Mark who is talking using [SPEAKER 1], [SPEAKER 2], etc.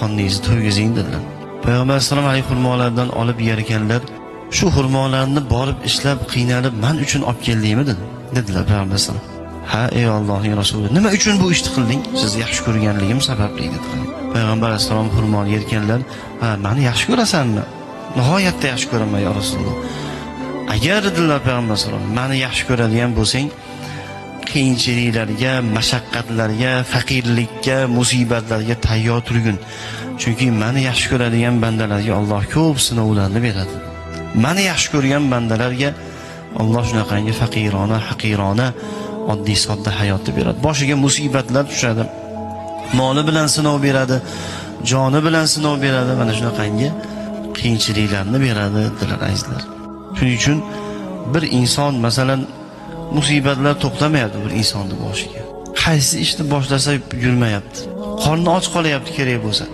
[SPEAKER 1] Qoningizni to'ygizing dedilar. Payg'ambar alayhisalom alayhi xurmolardan olib yer ekanlar. Shu xurmolarni borib ishlab qiynalib men uchun olib keldingmi dedilar Payg'ambar alayhisalom. Ha, ey Allohning rasuli, nima uchun bu ishni qilding? Sizni yaxshi ko'rganligim sababli dedilar. Payg'ambar alayhisalom xurmoni yerkanlar, ha, meni yaxshi ko'rasanmi? Nihoyatda yaxshi ko'raman ya Rasululloh. Agar dedilar Payg'ambar alayhisalom, meni yaxshi ko'radigan bo'lsang, qiyinchiliklarga, mashaqqatlarga, faqirlikka, musibatlarga tayyor turgin. Chunki meni yaxshi ko'radigan bandalarga Alloh ko'p sinovlarni beradi. Meni yaxshi ko'rgan bandalarga Alloh shunaqangi faqirona, haqirona, oddiy sodda hayotni beradi. Boshiga musibatlar tushadi. Moli bilan sinov beradi, joni bilan sinov beradi, mana shunaqangi qiyinchiliklarni beradi dedilar azizlar. Shuning uchun bir inson masalan musibatlar to'xtamayapti bir insonning boshiga. Qaysi ishni boshlasa yurmayapti. Qorni och qolyapti kerak bo'lsa.